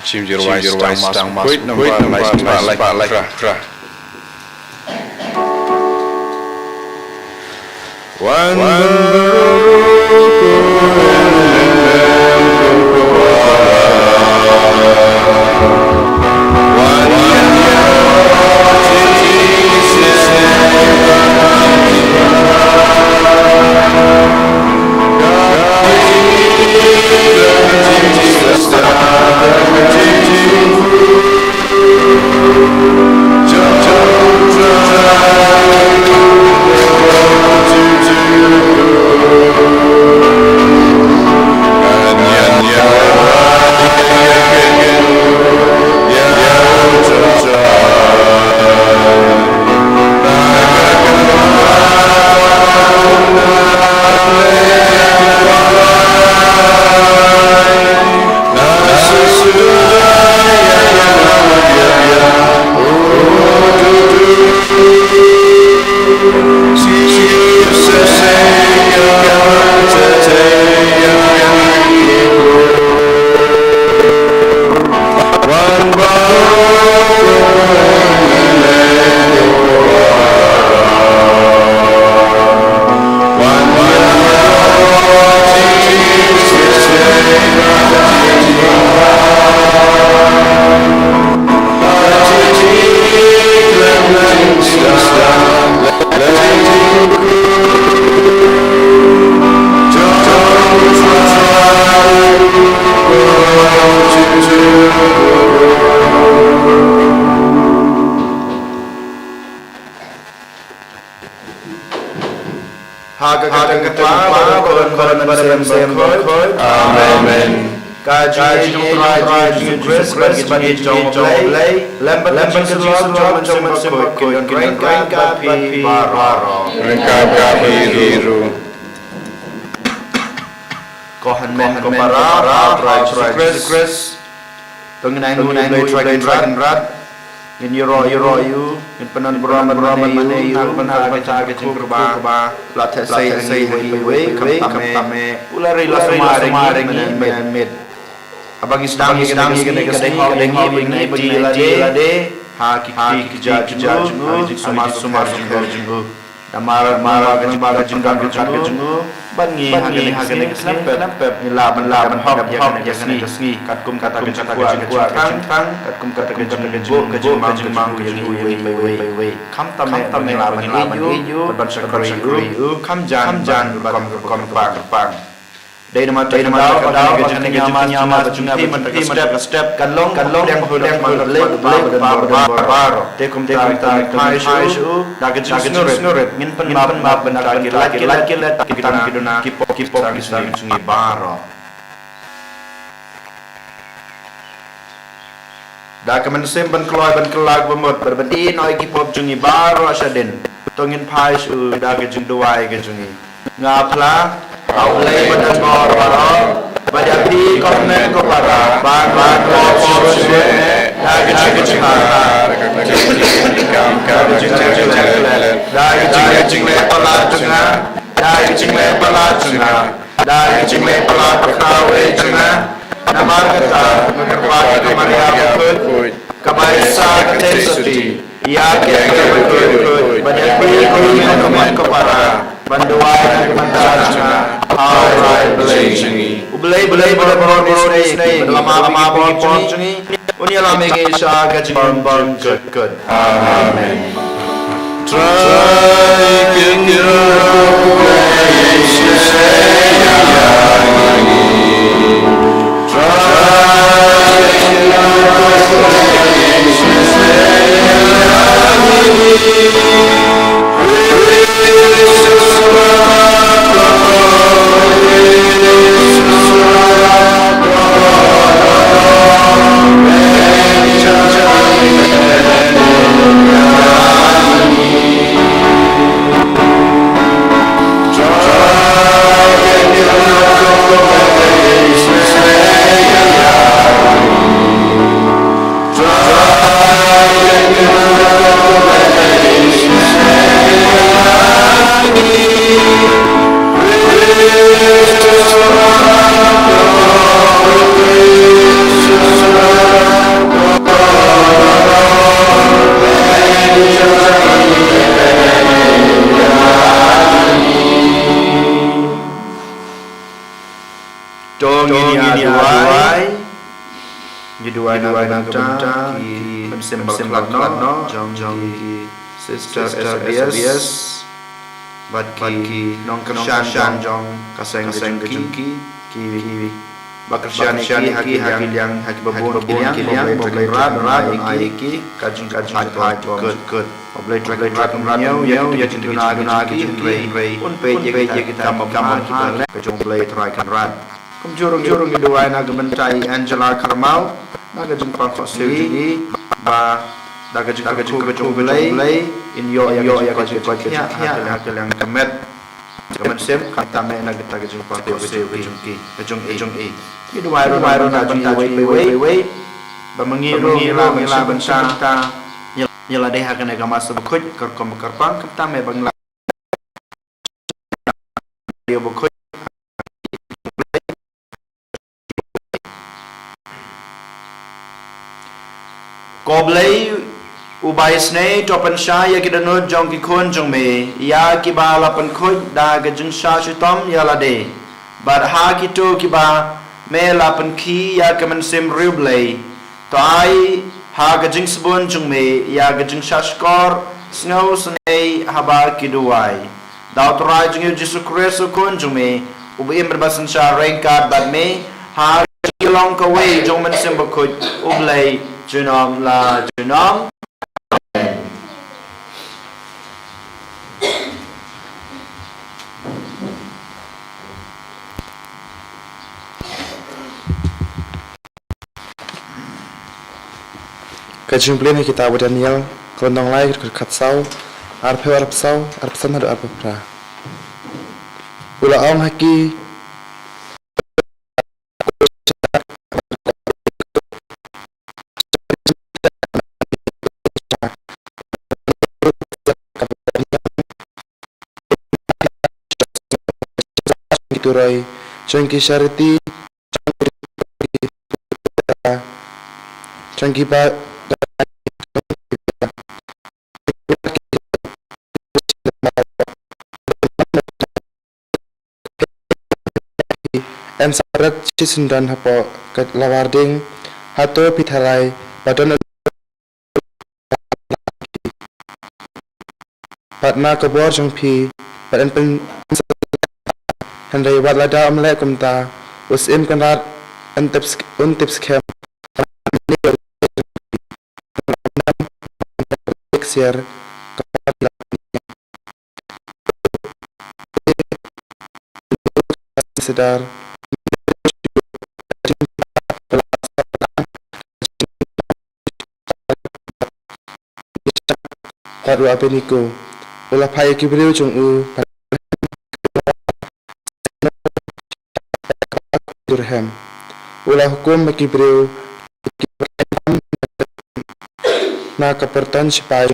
Chim dir wais tang mas kuit nam ba like kra. Amen. Kaji jung trai jung Chris bagi jung lay lembat jung koi grain kapi baro biru kohan men para trai Chris tungin dragon rat in you in panan braman mane you panan baca ke kurba lat say way kame ulari la maringi med abang sedang bagi lade haki jajmu sumar jenggu damar ke jenggu bangi hagane snap laban hop ya sni katkum kata kuat katkum kata jengmang we kam tame laban you ban sakari kam jan kom pang Day nama pada nyaman step kalong yang lek bar tekum paisu daget snuret min pen benar laki kita kiduna kipop sungi baro da kemen sempen kelag bemot berbedi noi kipop sungi baro asaden tongin paisu daget jung duai ke sungi ngapla Aulai badan baro bajati komen ko para ban ko porose dagi chihara dagi jingle pala kawe janga namar kata mengerpati kemaria bukut kabaisa ketesoti ya ke bajati komen ko para banduan kementaraan alright belai pada snake lama borcungi unia lama gesha gajin good amen try Dua nak benta ki pensembal no jong ki sister SBS bat ki nong kershan jong kaseng ki bakershan ki haki yang babon ki yang boleh rad ai ki kajing good boleh track nyau ya guna ki un pe kita kam ki jong boleh try kan rad jurung dua nak bentai Angela Karmau naga jumpa kosili ba daga jumpa belai in yo ya hakil yang kemet sem kata me naga daga jumpa kosili kejung e itu wairu na jumpa we ba mengiru la bensanta nyala deh akan naga masa bekut kerkom kerpang kata me bangla dia bekut Koblai ubai snei topan shaya kidanut jong ki khon jong me ya ki ba la pan khoj da ga jung sha shitom ya la de bar ha ki to ki ba me la pan ki ya kaman sim rublai to ai ha ga jung sabun jong me ya ga jung sha skor snow snei haba ki duai da to rai jung Jesu Christ khon jong me ubai berbasan sha rengkat bat me ha ki long ka we jong man sim ba khoj ublai Junam la junam Kajumplin kita abu Daniel kelentong lai kat sau arpe arap sau arap san hadu arpe pra ula ong haki turai changki syariti changki ba em sarat chisundan hapo kat lawarding hato pithalai badon patna kabor jangpi padan pen handai wadlada amle kumta usim kanat untips kem siar sedar Haru abeniko ulah pai kibriu jung u dirham ulah hukum kibriu na kapertan sipai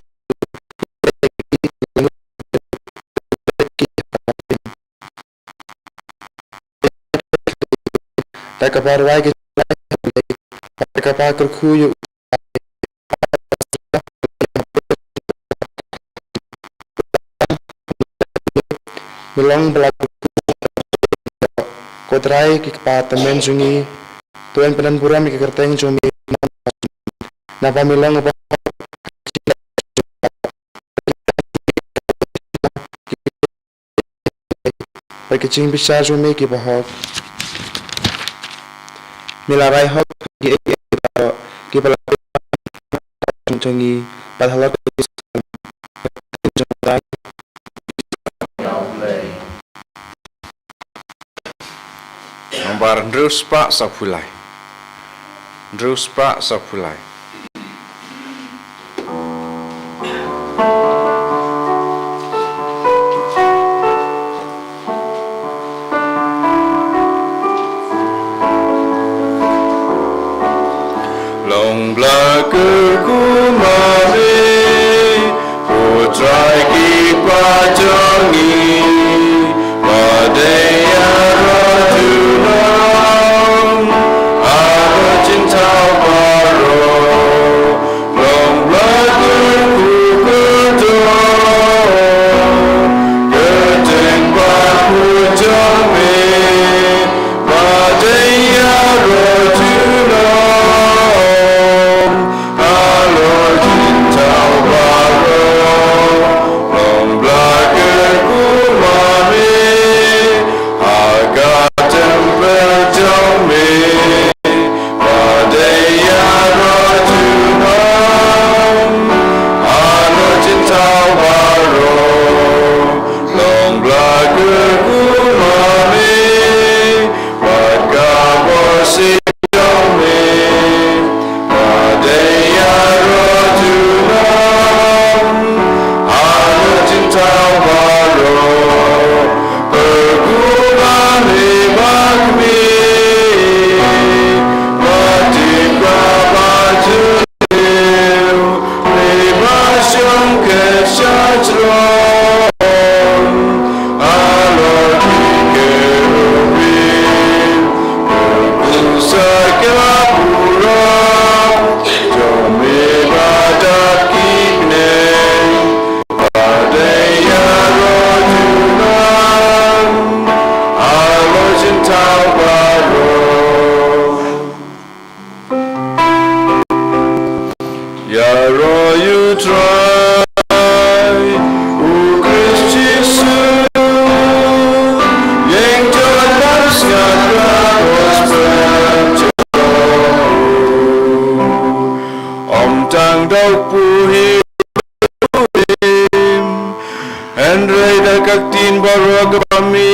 tak kabar wai tak kabar kerkuyu Milang berlaku kodrai ki apartemen jungi tuan penan pura mi kerteng jumi napa milang apa packaging besar jumi ki bahok milarai hok ki pelaku jungi padahal Nomor Druspa Sapulai. Druspa Sapulai. Long belakangku mami, putrai kipa jangi, badai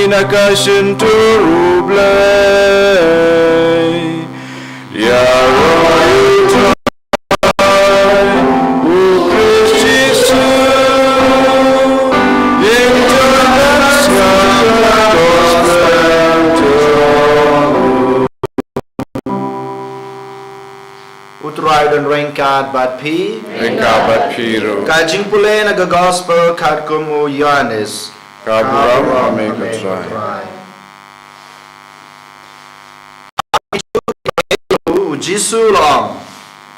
Nakashin turublay Ya Roy dan rengkat bat pi Ikabat Piru, kajing pule na gospel kat kumu Yohanes Kaburam Amekatrai. Jisu long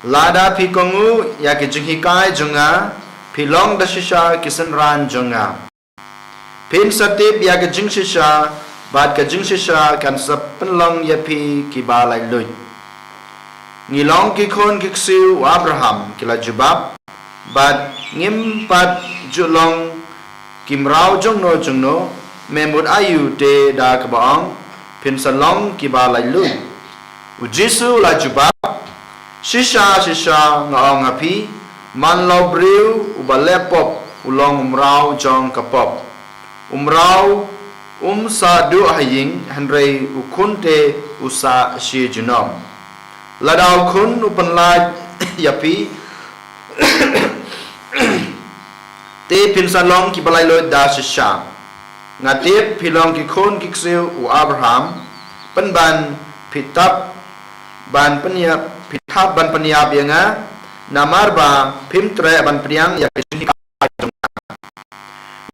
lada pi kongu ya ke jinghikai junga pilong da shisha kisan ran junga pin satip ya ke jing shisha bat ke jing shisha kan sapenlong ya pi kibalai lui ngilong ki khon ki siu Abraham kila jubab bat ngim pat julong kimrau jungno memut ayu te da kabang pin salong kibalai lui Ujisu la jubab shisha ngaong api man lo briu ubalepop ulong umrau jong kapop umrau sa du haying handrei ukunte usa shi junom ladau kun upanlaj yapi te pinsalong ki balai lo da shisha ngatip pilong ki kun kiksiu u Abraham penban pitap ban peniap pitap ban peniap yanga namar ba pimtre ban priang ya kisuni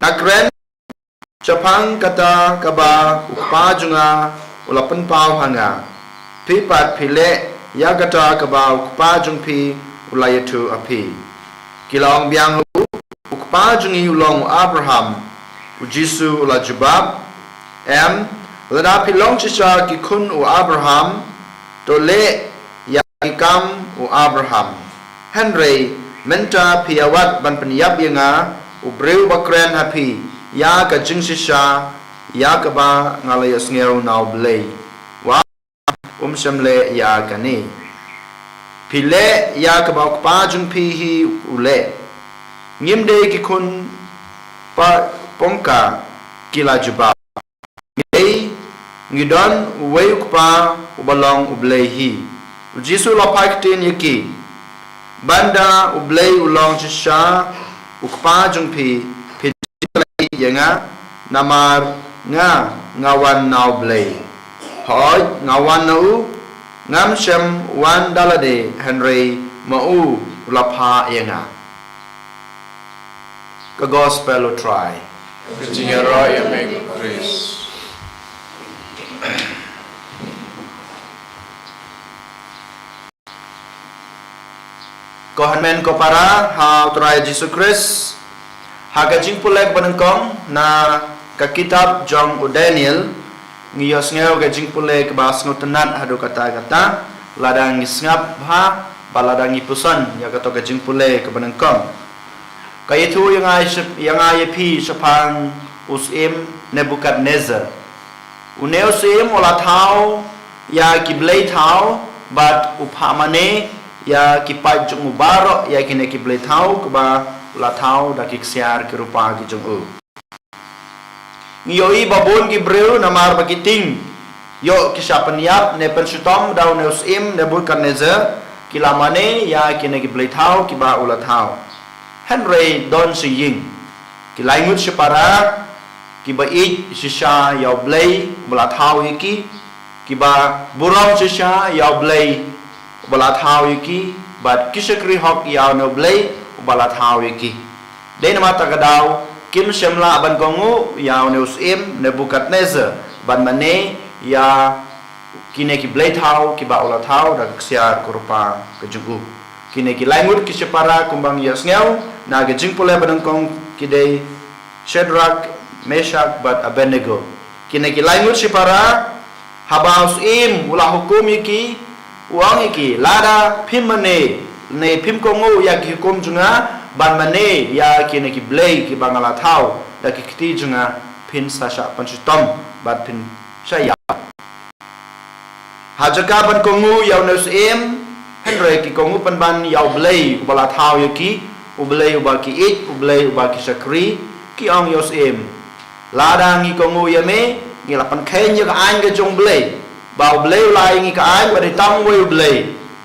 nakren chapang kata kaba upa junga ulapan pau hanga pipat pile ya kata kaba upa jungpi ulayatu api kilong biang upa jungi ulong Abraham ujisu ulajubab lada pilong shisha ki kun u Abraham tole ya ikam u Abraham Henry menta piawat ban peniap yanga u breu bakren hapi ya ka jing shisha ya ka ba ngalaya sngeru nau blei wa shamle ya kani pile ya ka ba pa jung pi hi ule ngimde ki kun pa pongka kila juba ngidon wayukpa ubalong ublehi Jisu lapaktin yaki banda ublei ulong shisha ukpa jungpi pidilai yanga namar ngawan nau blei hoi ngawan nau ngam shem wan dalade Henry mau ulapa yanga ka gospel o try Kajingarai Amekatris. Kohanmen ko para ha try Jesus Christ ha kajing pulek banengkong na ka kitab John o Daniel ngiyos ngayo kajing pulek bas ngotenat hadu kata-kata ladang ngisngap ha baladang ipusan ya kato kajing pulek banengkong kaitu yang ay pi sapang usim Nebukadnezar usim ola tau ya kiblei tau bat upamane ya kipai jung mubarok ya kine kiblei tau keba la tau da kiksiar ke rupa ki jung u ngiyoi babon ki breu namar bagiting yo kisapaniap ne pensutom daun usim Nebukadnezar kilamane ya kine kiblei tau kiba ula tau Henry don siying kilai ngut separa kiba ik shisha yaw blei bala thau yiki kiba burong shisha yaw blei bala thau yiki bat kisakri hok yaw no blei bala thau yiki den mata kadaw kim shemla ban kongu yaw no usim Nebukadnezar ban mane ya kine ki blei thau kiba ula thau da ksiar kurpa kejungu kine ki langut ki separa kumbang yasngau na gejing pole banangkong kidei Shadrach Meshach bat Abednego kine ki langut separa habaus im ula hukum iki uang iki lada pimane ne pimkongu ya ki hukum junga ban mane ya kine ki blei ki bangala thau da ki kiti junga pin sasha panchutom bat pin saya hajaka ban kongu yaw nos im Henry ki kongu ban yaw blei bala thau yaki ublei ubaki it ublei ubaki sakri ki ong yos im lada ngi kongu yame ngi lapan khen ya ka an ga jong blei ba blei lai ngi ka an ba de tang we blei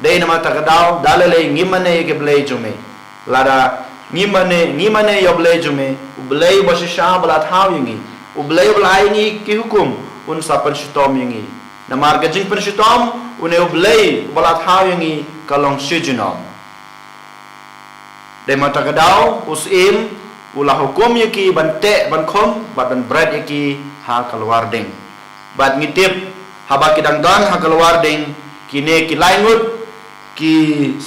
de na mata ka daw dalale ngi mane ke blei jume lada ngi mane yo blei jume ublei ba sha bala thau yingi ublei blai ngi ki hukum un sapan shitom yingi na marga jing pan shitom une ublei bala thau yingi kalong shijunom de mata kadau usim ulah hukum yaki bante ban khom ban bread yaki ha keluar ding bat ngitip haba kidang dan ha keluar ding kine ki laingut ki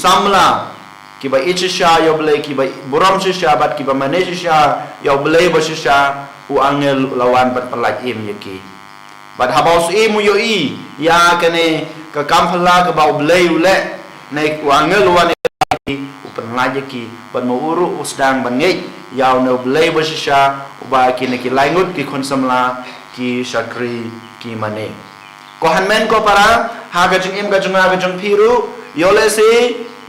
samla ki ba ichisha yo blai ki ba buram shisha bat ki ba maneshisha yo blai ba shisha u angel lawan bat pelaj im yaki bat haba usim yo I ya kene ka kamphala ka ba blai ule nei u angel lawan penlaj ki ban mo uru usdang ban ngei yaw no blai basisha uba ki ne ki laingut ki konsamla ki shakri ki mane ko hanmen ko para ha ga jing im ga jung phiru yole se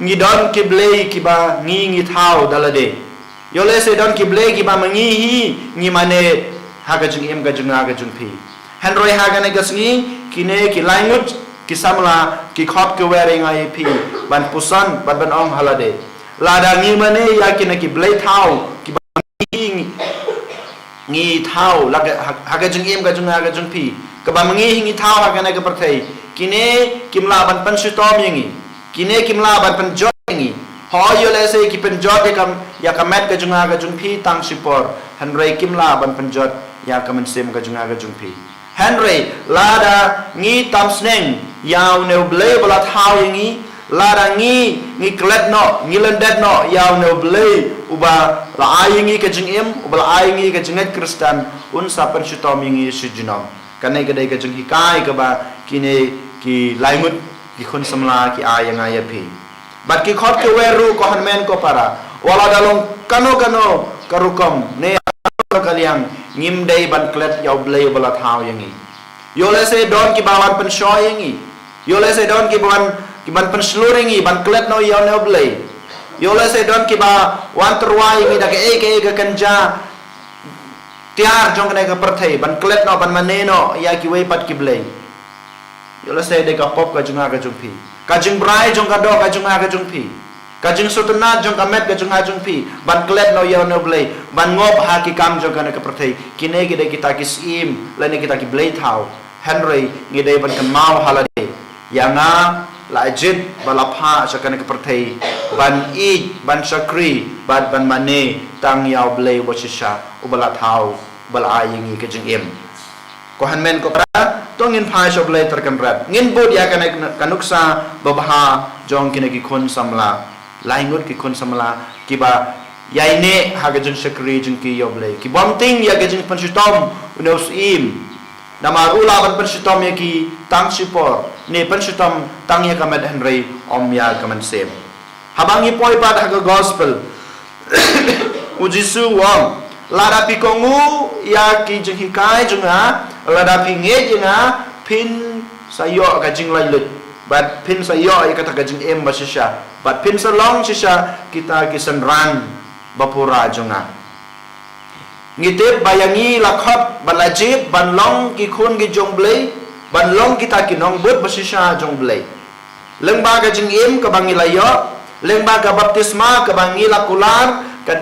ngi don ki blai ki ba ngi thau dalade yole se don ki blai ki ba mangi hi ngi mane ha ga jing im ga jung phi henroi ha ga ne ga sngi ki ne ki laingut ki samla ki khot ke wearing ip ban pusan ban ong halade lada ngi mane yakin ki blai thau ki ngi thau la ha jung im ga jung phi ka ba ngi ngi thau ha na ka parthai kine kimla ban pan sutom yangi kine kimla ban pan jot yangi ho yo le se ki pan jot ya ka met ga jung phi tang sipor hanrei kimla ban pan jot ya ka man sem ga jung phi hanrei lada ngi tam sneng yaw ne blai bala thau yangi lara ngi klet no ngi lendet no yaw no blai uba la ayingi ka jingim uba la ayingi ka jinget kristan un sapan sutom ngi sujinam kanai kadai ka jing hikai ka ba kine ki laimut ki khun samla ki ayang ayapi bat ki khot ke weru ko hanmen ko para wala dalong kano karukom ne kaliang ngim dei ban klet yaw blai bala thau yangi yole se don ki bawan pen shoy yangi yole se don ki bawan ki ban pen sluringi ban klet no yaw no blai yole se don ki ba wan terwai ngi da ke kanja tiar jong ne ka perthai ban klet no ban maneno ya ki wei pat ki blai yole se de ka pop ka junga ka jung phi ka jing brai jong ka do ka junga ka jung phi ka jing sutna jong ka met ka junga jung phi ban klet no yaw no blai ban ngop ha ki kam jong ka ne ka perthai kine ki de kita ki sim la ne kita ki blai thau henry ngi de ban kan mau halade yanga la jid balapha sakane ke perthai ban I ban sakri ban mane tang yaw blai wasisha ubala thau bal ayingi ke jing em ko hanmen ko pra tongin phai so blai terkan rat ngin bod ya kanuksa babha jong kine ki khon samla laingut ki khon samla ki ba yaine ha ke jing sakri jing ki yaw blai ki bomting ya ke jing pansutom unos im namarula ban pansutom ya ki tang sipor ni pansutom tang ya kamed henry om ya kamen sem habangi poi pad ha gospel ujisu wam lada pikongu ya ki jing hikai junga lada pinge junga pin sayo ka jing lai lut bat pin sayo ya kata ka jing em basisha bat pin salong sisha kita ki senran bapura junga ngitip bayangi lakhot balajib banlong ki khun ki jong blai banlong kita ki nong but basisha jong blai lengba ka jing em ka bangi layo lengba ka baptisma ka bangi lakular ka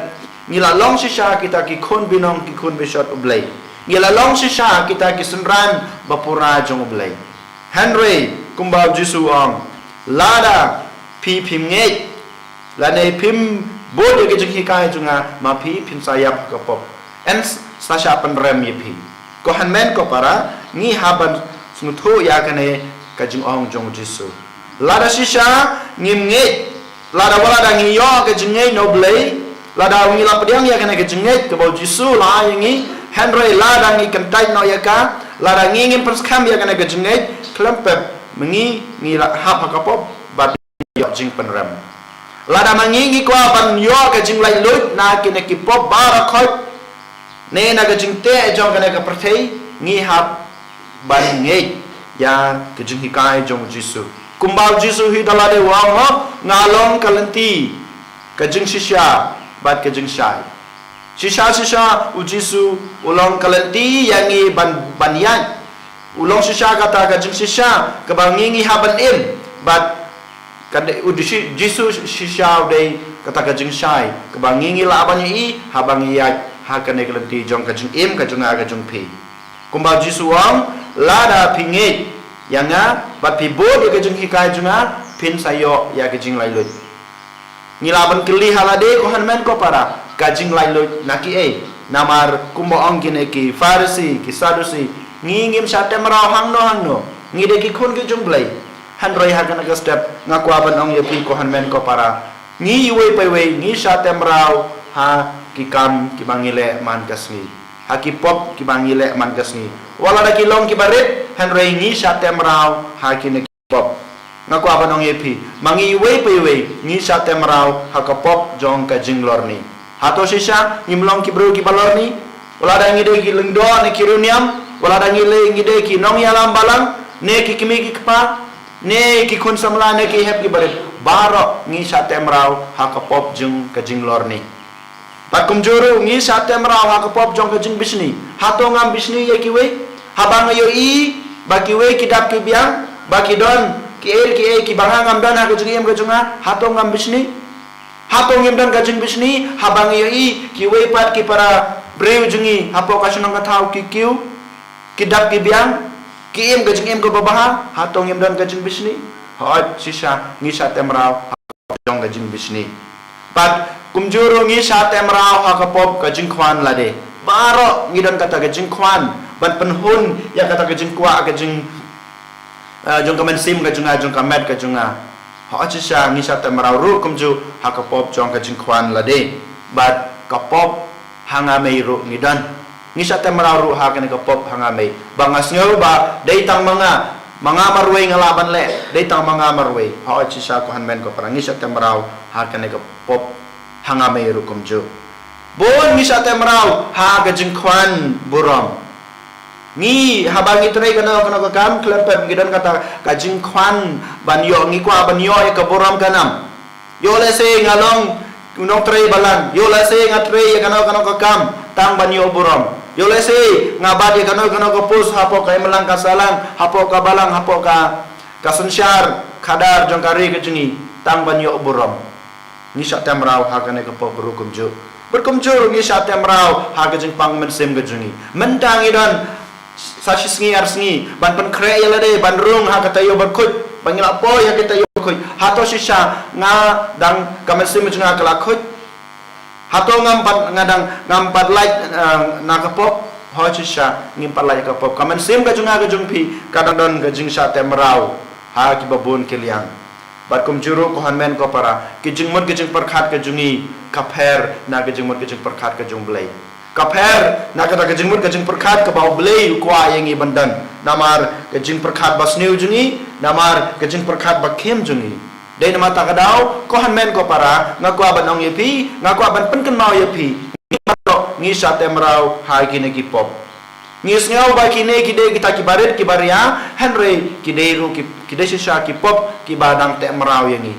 ngila long sisha kita ki khun binong ki khun bisot blai ngila long sisha kita ki sunran bapura jong blai henry kumbab jisu ong lada pi pimnge lane pim bod ke jing hikai junga ma pi pin sayap ka pop en sasha penrem yepi ko hanmen ko para ni haban smuthu ya kane ka jing ong jong jisu lada sisha ngimnge lada wala da ngi yo ka jing no blai lada ngi la pediang ya kane ka jing ke bo jisu la ngi henry lada ngi kentai no ya ka lada ngi ngim perskam ya kane ka jing klempep mengi ngi la hap ka pop bad yo jing penrem lada mangi ngi kwa ban yo ka jing lai lut na kine ki pop barakhot ne na ka jing te jong kane ka perthai ngi hap ban ngi ya ka jing hikai jong jisu kumbal jisu hi dalade wang ho ngalong kalanti ka jing shisha bat ka jing shai shisha u jisu ulong kalanti yangi ban yan ulong shisha kata ka jing shisha ka bangi haban im bat kade udishi jisu shisha dei kata ka jing shai ka bangi laban I habangi ya ha kane kalanti jong ka jing im ka jong aga jong phi kumbal jisu wang lada pinge yanga bat pi bod ka jing hikai junga pin sayo ya ka jing lai lut Ngilaban keli halade ko hanmen ko para kajing lailo naki namar kumbo ongkin ki Farisi ki Sadusi ngingim syate merau hangno ngide ki kun ki jumblai handroi hagan aga step ngaku aban ong yepi ko hanmen ko para ngi we pe we ngi syate merau ha ki kam ki bangile man kasni ha ki pop ki bangile man kasni wala da ki long ki barit handroi ngi syate merau ha ki ne pop ngaku aban ong yepi mangi we pe we ngi syate merau ha ka pop jong ka jinglor ni hato sisa ngimlong ki bro ki balor ni wala da ngide ki lengdo ne ki runiam wala da ngide ki nong yalam balang ne ki kimi ki kpa ne ki kun samla ne ki hep ki barit baro ngi syate merau ha ka pop jong ka jinglor ni pakum juru ngi syate merau ha ka pop jong ka jing bisni hato ngam bisni ye ki we habang yo ba ki we ki dap ki biang ba ki don ki banga ngam dan ha ka jing em ka junga hato ngam bisni hato ngim dan ka jing bisni habang yo ki we pat ki para breu jungi hapo ka sunang ka thau ki kiu ki dap ki biang ki em ka jing em ko babaha hato ngim dan ka jing bisni hot sisa ngi syate merau jong ka jing bisni pat kumjuru ngi syate merau ha ka pop ka jing khwan lade baro ngi dan kata ka jing khwan ban penhun ya kata ka jing kwa ka jing jong kamen sim ka jong kamet ka junga ha sisa ngi syate merau ru kumju ha ka pop jong ka jing khwan lade bat ka pop hanga mei ru ngi dan ngi syate merau ru ha ka pop hanga mei bangas ngeu ba dei tang manga marwei ngalaban le dei tang manga marwei ha sisa ko han men ko para ngi syate merau ha ka pop hanga mei ru kumju bon ngi syate merau ha ka jing khwan buram ngi habangi trai kana ka kam klepet gidan kata kajing khwan banyo ngi kwa banyo e ka boram kanam yo le se ngalong unong trai balan yo le se ngatre kana ka kam tang banyo boram yo le se ngabadi kana ka pus hapo ka melang kasalang hapo ka balang hapo ka kasensyar kadar jongkari ke jengi tang banyo boram ni syatem rau ha kana ka pop rukum ju berkumjur ni syatem rau ha ka jeng pang men sem ke jengi mentang idan sashi sngi ar sngi ban pen kre yalade ban rung ha kata yo berkut bangila po ya kita yo berkut hato sisa nga dang kamesim junga kala kut hato ngampat like na kapop ho sisa ngimpat like kapop kamesim ka junga ka jungpi kadang don ka jing sa temrau ha ki babun kiliang bat kum juru ko hanmen ko para ki jingmot ki jing perkhat ka jungi kapher na ka jingmot ki jing perkhat ka jung blai kapher na kata kejing mut kejing perkhat ke bau belai kwa yang i bandan namar kejing perkhat bas new jungi namar kejing perkhat bakem jungi dai nama ta kadau ko han men ko para ngaku aban ong yepi ngaku aban pen kenau yepi ngi sate merau hai kine ki pop ngi snau ba kine ki de kita ki barit ki baria henry ki de ru ki de sisa ki pop ki badang te merau yang i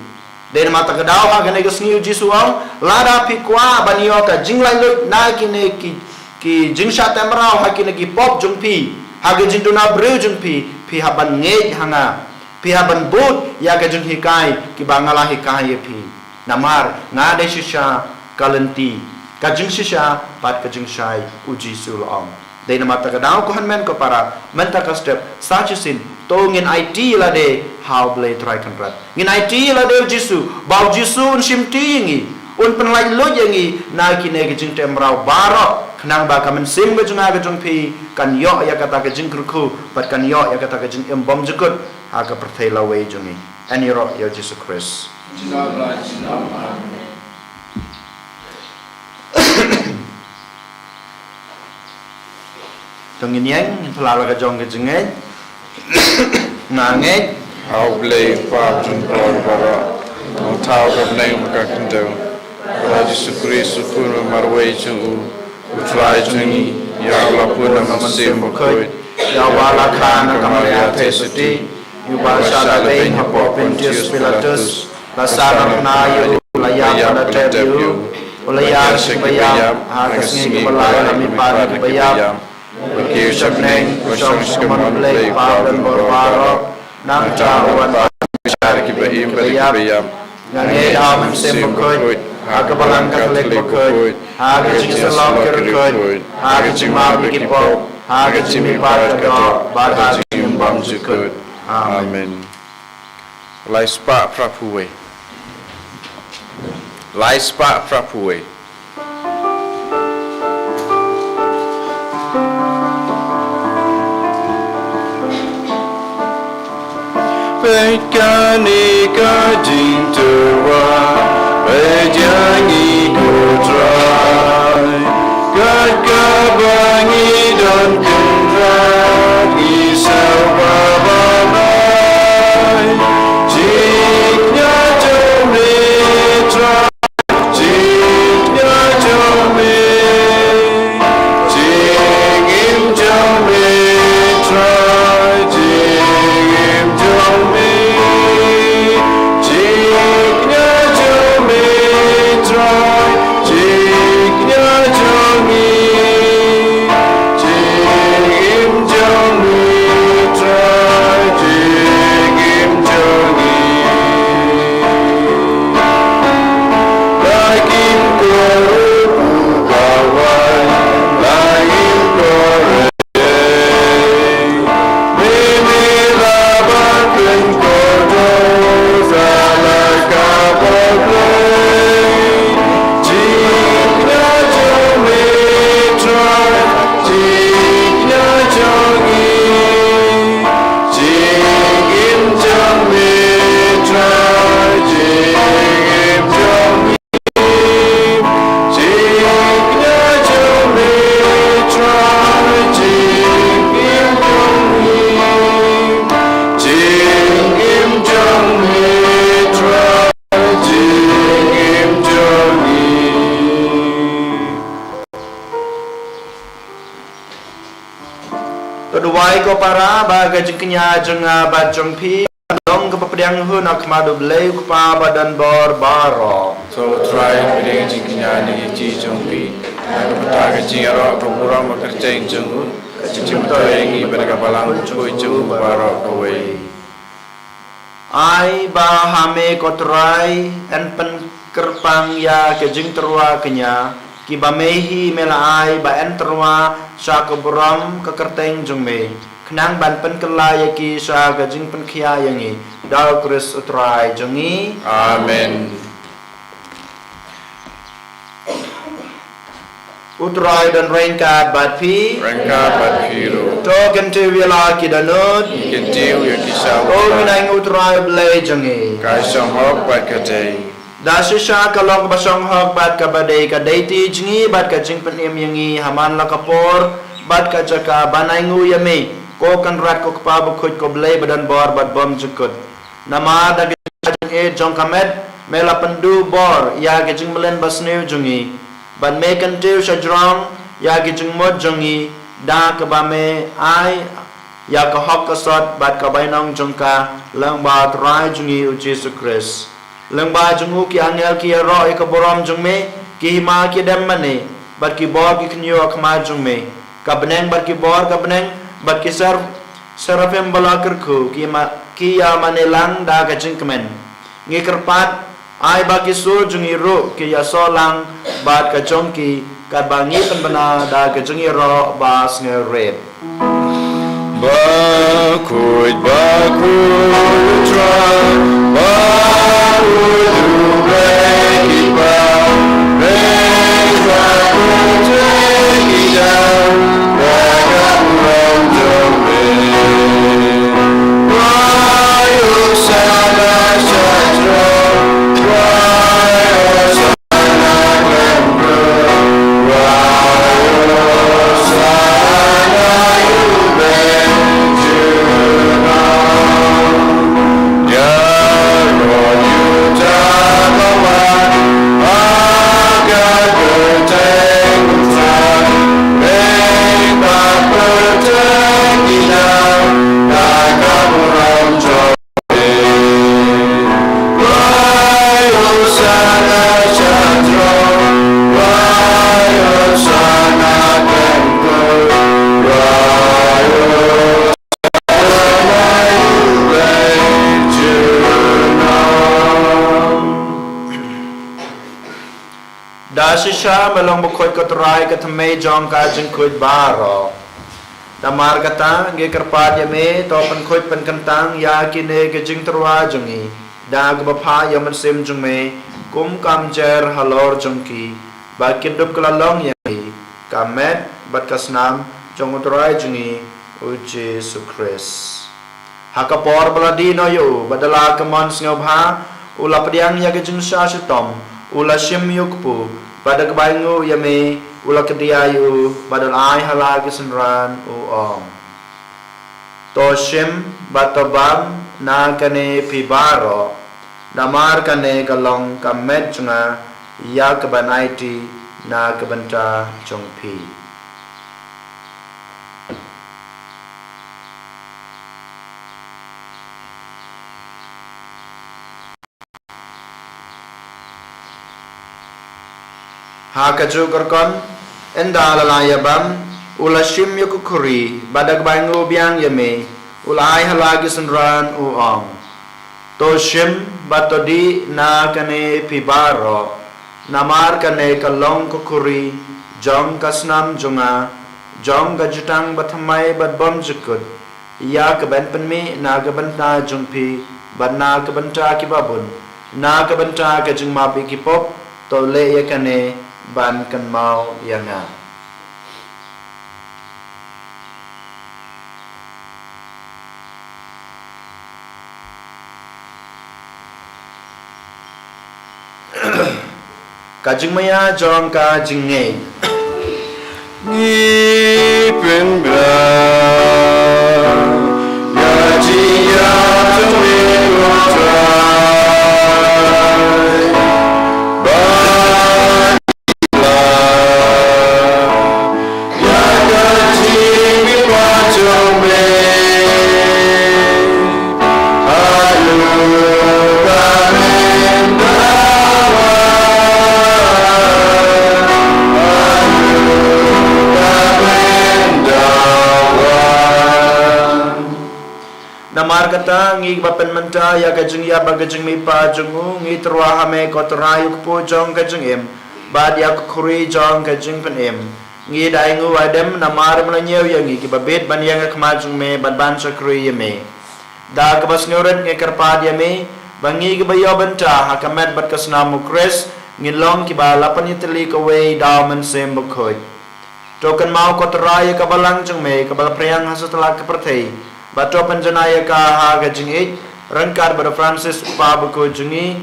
dai mata kadau ha gane gesniu jisuang lada pikwa banio ka jinglai lu na kine ki jingsha temrau ha kine ki pop jungpi ha ge jinduna breu jungpi pi haban nge hanga pi haban but ya ge jung hikai ki bangala hikai pi namar na de shisha kalanti ka jing shisha pat ka jingshai uji sulom dai mata kadau ko han men ko para menta ka step sachisin tongin IT la de how blade try kan rat ngin IT la de jisu bau jisu un simti ngi un penlai lo yangi na kine ge jing temrau baro khnang ba kamen sim ge junga ge jung pi kan yo ya kata ge jing kruku pat kan yo ya kata ge jing embom jukut ha ka perthela we jungi ani ro yo jisu Christ tongin yang pelala ge jong ge jingai nange How blay pa jun por bara ang tao kap na yung makakandaw Raja Sukri Sukuna marway chung utray chungi Yawla po na masim bakoy Yawala ka na kamarya pesuti Yubasha na bain hapo Pontius Pilatus Lasana na yu Ulayam na tebu Ulayam sibayam Hakas ngi kumalaya namin para kibayam Begitu sabneng Kusong sikaman blay Pawan borbaro Nang cawan Bishar kibahim balik bayam Ngange dalam sembukut Haga balang katolik bukut Haga jing selok kirukut Haga jing mabi kipok Haga jing mipat kadok Barha jing bam jukut Amen Lai spa prapuwe lai spa prapue Pekani ka jing tua Pejangi ku try Gat ka bangi dan kendrak Isau babai Jiknya jome try Jiknya jome Jingim jome try Jingim jome Jiknya jome try Jiknya jome Jingim jome try Jingim jome Lagim kore pugawai Lagim kore Mimi laban pen kodo Salah kapoblei Jiknya jome try Jiknya jongi Jingim jome try Jingim jongi Jiknya jome try Jingim jongi Jingim jome try Jingim jongi Kedua ko para baga jengknya jenga bajong pi long ke pepediang hun ak madu bleu pa badan bor baro. So try bidding jiknya ni ji jongpi Aku petaga jingaro Pemurang makerjain jengu Kecim toyengi Berga balang Cuy jengu Barok kawai Ai ba hame kotrai en pen kerpang ya ke jing terua kenya ki ba mehi mela ai ba en terua sha ke buram ke kerteng jungme knang ban pen kelaya ki sha ke jing pen khia yangi dal kris utrai jungi Amen utrai dan rengkat bat pi Rangka bat hero token te wila ki danut Kentiu ya kisah o minang utrai blai jungi Kaisang hok bat kadai Da shisha kalong basong hok bat ka badai ka daiti jingi bat ka jing penim yangi haman la kapor bat ka jaka banaingu yami ko kan rat ko kpa bukhut ko blai badan bor bat bom jukut nama da jing e jong kamet mela pendu bor ya ge jing melen basnew jungi ban me kan tiu shajrong ya ge jing mod jungi da ka ba me ai ya ka hok ka sot bat ka bainong jongka lang ba trai jungi u Jesus Christ Lengba jungu ki angel ki ro e ka borom jungme ki hima ki demmane bat ki bor ki knyo akma jungme ka beneng bat ki bor ka beneng bat ki serafem balakar khu ki ya manelang da ka jingkmen ngi kerpat ai ba ki sur jungi ro ki ya solang bat ka jongki ka bangi penbana da ka jungi ro ba snge rep Bakut try Bakut kipa Reza kutegi down Raga pulang jombe Wayo sana syatra Wayo sana gembra Wayo sana yube Ya Lord, you Jagawan, agar berteng utrai, memang berteng hilang, takkan orang jombe. Wayo sana chandra, wayo sana gembel, wayo Da shisha melong bukhut ko trai ka thme jong ka jing khut baro da mar kata nge kerpat ya me to pen khut pen kantang ya kine ke jing terwa jungi da ga bapha ya man sim jung me kum kamjer halor jongki bakin dup kelalong yang kamet bat kasnam jong utrai jungi uji sukres hakapor baladi no yo badala kemon sngobha ula pediang ya kejung sha shitom ula shim yukpu badak baingu yame ula kediayu badal ai hala kisenran ong to shim batobam na kane pibaro namar kane kalong kamet junga ya kebanaiti na kebanta jongpi ha kaju korkon enda lalaya bam ula shim yukukuri badak baingu biang yame ulai halagi senran uong to shim batodi na kane pibaro namar kane kalong kukuri jong kasnam junga jong gajutang bathamai batbom jukut ya kaban penmi na kabanta jungpi bat na kabanta kibabun na kabanta kajung mabi kipop to le ya kane ban kan mau yanga kajing maya jong ka jingne ni pen bra ya ji ya tumi utra ba la ya ga ji mi pa jong me alu ga men namar kata ngi bapen menta ya kajing ya bagajing mi pa jungu ngi terwa hame kotrayu po jong kajing em bad ya khuri jong kajing pen em ngi dai ngu adem namar mlanyew ya ngi kibabet ban yang khma jung me ban ban sakri ye me da kabas ngoret ngi karpad ya me bangi ki bayo benta hakamet bat kasna mukres ngi long ki ba lapan itli ko we da man sem bkhoi token mau kotrayu kabalang jung me kabal priang hasatla kaperthei bato panjanaya ka ha gajing rangkar pada Francis Pabuko jungi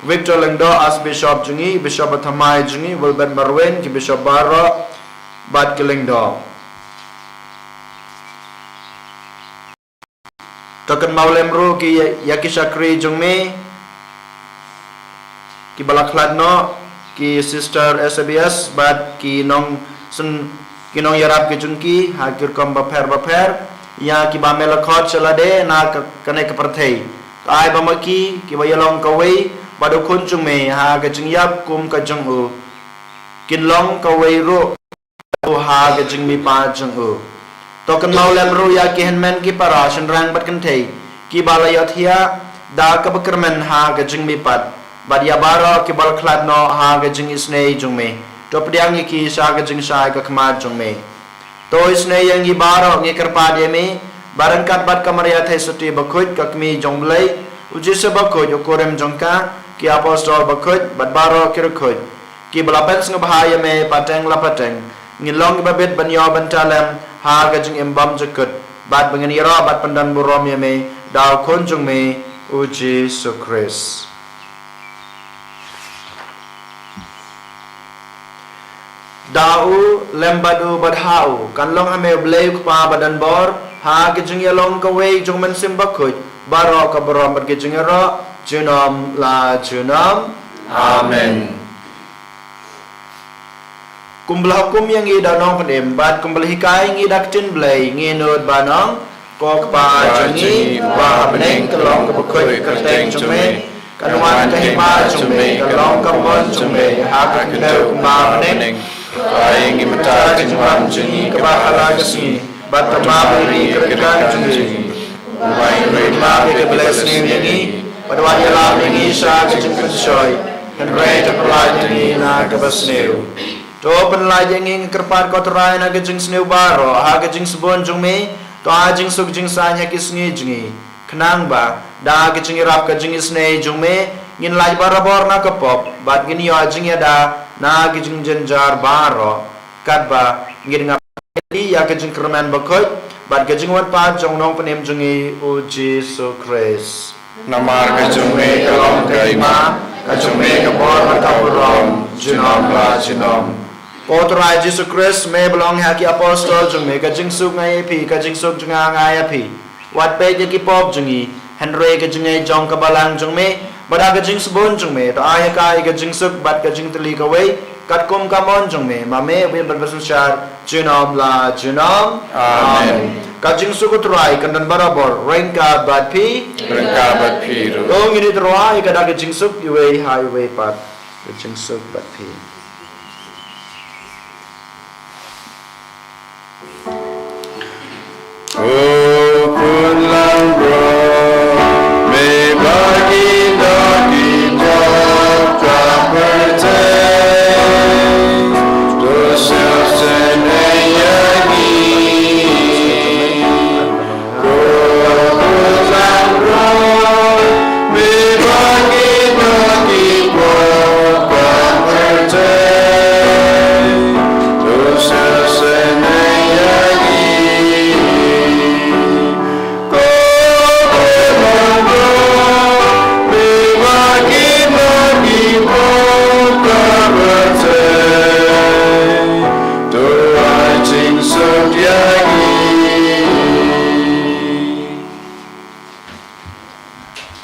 Victor Lengdo as Bishop jungi Bishop Thamai jungi Wilbert Marwen ki Bishop Baro bat Lengdo token maulemru ki yakishakri jungme ki balakladno ki sister SBS bat ki nong sun ki nong yarap ki jungki hakir kom baper ya ki ba melakot chalade na kane ka parthei ai ba maki ki ba yalong ka wei ba do kun chung me ha ga jing yap kum ka jung u kin long ka wei ro ha ga jing mi pa jung u to kan mau lem ro ya ki hen men ki para shan rang bat kan thei ki ba la yathia da ka bakrmen ha ga jing mi pat ba ya baro ki bal khlad no ha ga jing isne jung me to pdiang ki sa ga jing sa ka khma jung me to isne yang gi baro ngi karpa de me barangkat bat kamaria thai suti bakhut kakmi jonglei uji se bakhut okorem jongka ki apostol bakhut bat baro kirkhut ki balapen sng bahaya me pateng lapateng ngi long babet banyo bantalem ha gajing embam jakut bat bangani ra bat pandan burom ye me daw konjung me uji sukris dau lembadu badhau kanlong hame bleu pa badan bor ha gijing yalong ka wei jong men sim bakhut baro ka borom bat gijing ro junom la junom amen kumblah hukum yang ngi danong pendem bat kumblah hikai ngi daktin blei ngi nod banong ko pa jongi wa meneng kelong ka bakhut ka teng jome kanwan ka hima jome kalong ka mon jome ha ka kendo ma meneng ai ngi mata jingwan jingi ka ba hala kasi bat ma beri ka ka jingi wai Great love the blessing yangi padwa ya la yangi sha ka jing shoy and great apply ni na ka basneu to pen la yangi kerpat ko trai na ka jing sneu baro ha ka jing subon jung me to a jing suk jing sa nya ki sngi jingi khnang ba da ka jing rap ka jing snei jung me ngin lai barabor na kapop bat gini yo ajing ya da na gijing jenjar baro kat ba ngin ngap ya gijing kerman bakoi bat gijing wat pa jong nong penem jungi u Jesus Christ Namar ka jume ka long ka ima, ka jume ka bor ka rom, junom la junom. Authorized Jesus Christ may belong haki apostle jung me ka jing suk ngai phi ka jing suk jung ngai phi wat pe ki pop jungi Henry ka jing ai jong ka balang jung me bada ka jing subon jung me to ai ka ka jing suk bat ka jing tli ka wei kat kum ka mon jung me ma me we ban basu shar junom la junom Amen. ka jing suk utrai kan dan barabor rain ka bat phi Rengka bat piru. dong ini trai ka da ka jing suk wei highway pat ka jing suk bat phi Oh, pulang bro, me bagi dagi jaka percaya, dosa senayani. Oh, pulang bro, me bagi dagi jaka percaya, dosa senayani.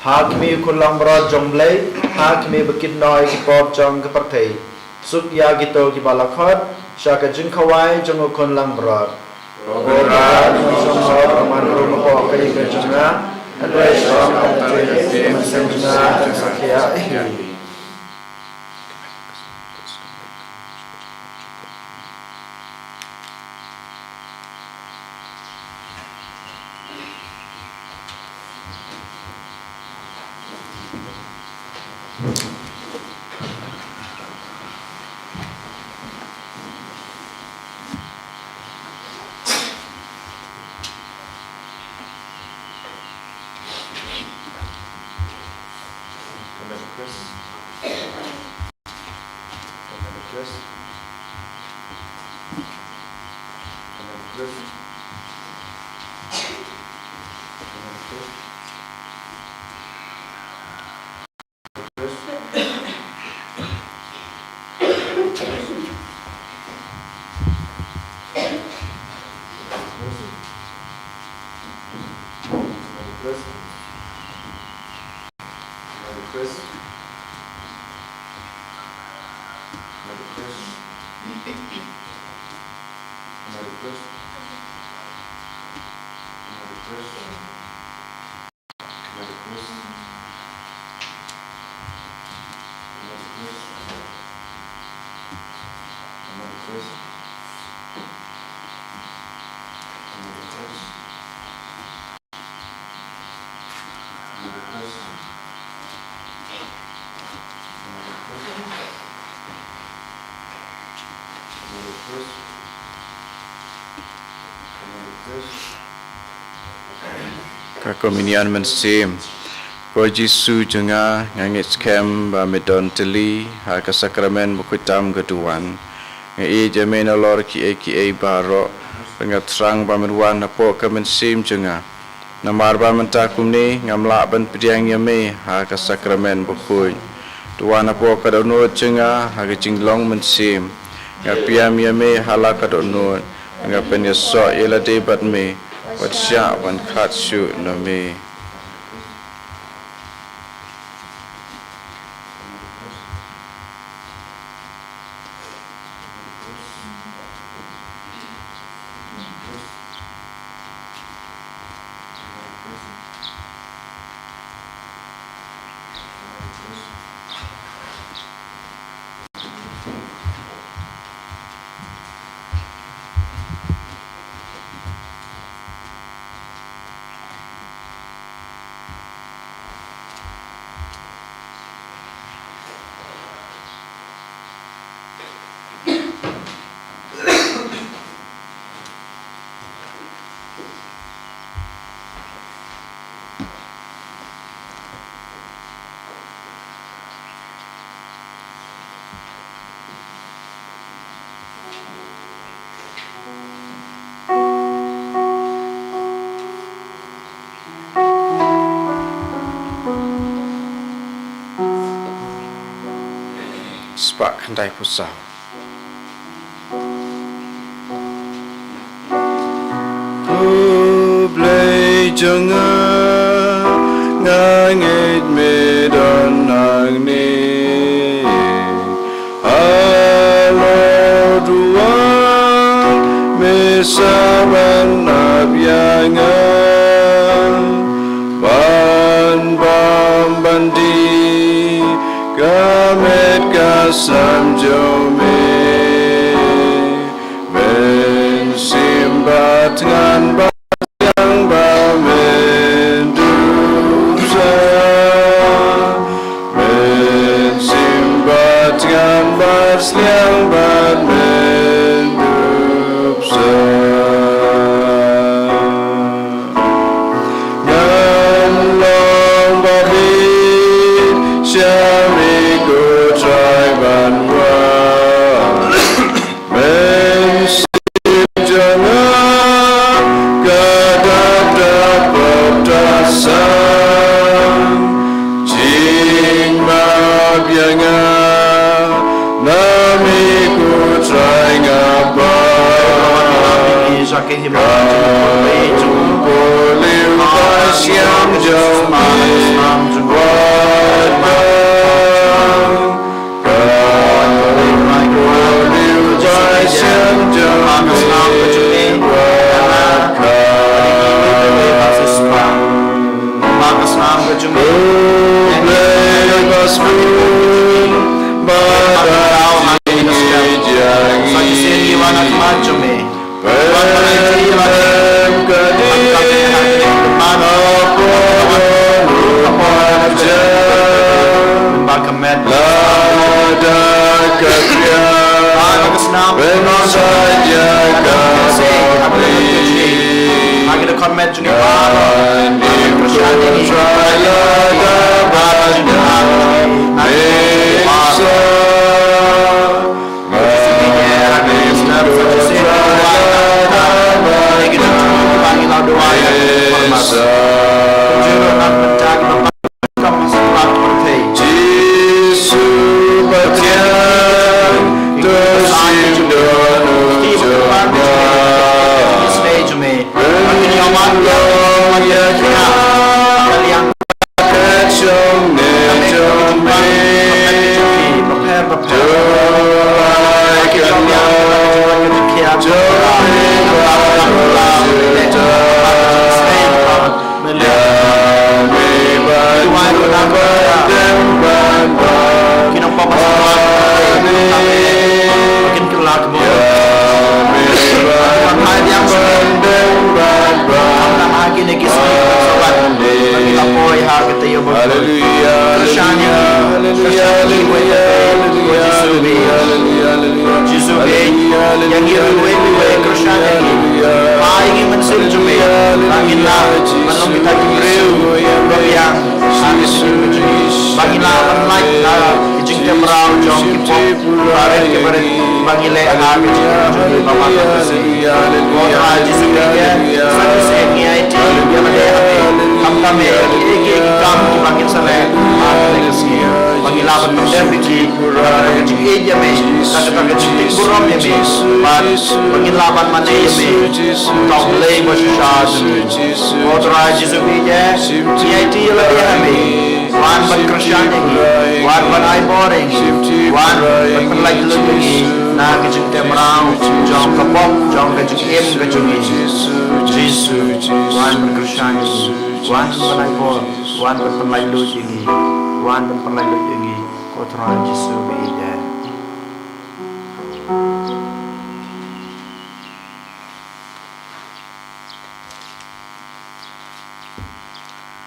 Hakmi kulang berat jomblay, hakmi bekit noi ki pop jong ke partai. Suk ya gitu ki balakot, syaka jeng kawai jong ukun lang berat. Berat jong sor man rumah pop kaya ke jengah, andai syong kaya mesin jengah jeng sakia. Kakominian mensim, ko Jisu jenga ngangit skem ba medon teli ha ka sakramen bukutam keduan. Ngai jamen lor ki baro pengat serang ba merwan apo ka mensim jenga. Namar ba mentakum ni ngamla ban pediang yame ha ka sakramen bukui. Tuan apo ka donut jenga ha ka jinglong mensim. Ngapiam yame hala ka donut ngapen yesok yela debat me. Wat sya wan khat shu no me. sepak kendai pusau. Play jangan ngangit medan nang ni. Halo dua mesaban nabiangan ban bam bandi gamet kasam jome ben simbat ngan yang bamendusa ben simbat ngan bas yang bamendusa ngan long babit syami go try banwa ben jangan kadap-dap dasar jing mabiangan namiku try ngapa kumpul pas yang jauh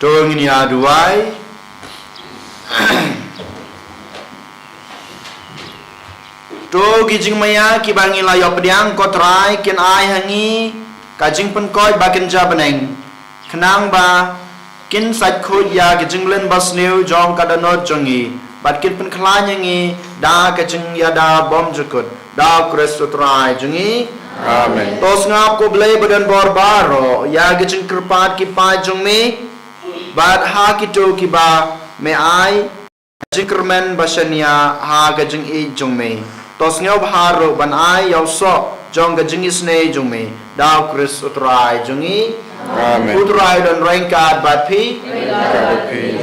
Tolong ini aduai to gijing maya ki bangi la yop diang kotrai ken ai hangi kajing pen koi bakin jabaneng kenang ba kin sat khut ya gijing len bas new jong kadanot jongi bat kin pen klanyangi da kajing ya da bom jukut da kristo trai jongi Amen. Tos ngap ko blay badan barbaro ya gijing kerpat ki pa jong me But ha ki to ki ba me ai Jingkermen basania ha ga jing e jong me. Tos ngau bharo ban ai yaw so jong ga jing isne jong me. Daw Chris utrai jong i. Amen. Utrai dan rengkat bat pi.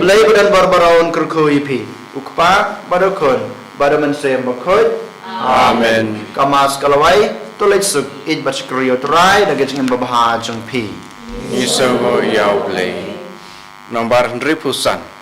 Blay badan barbaron kerkoi pi. Ukpa badakon badaman sem bakoi. Amen. Kamas kalawai tulit suk it bat skri utrai da ga jing babha jong pi. Isogo yaw play. Nomor 1000.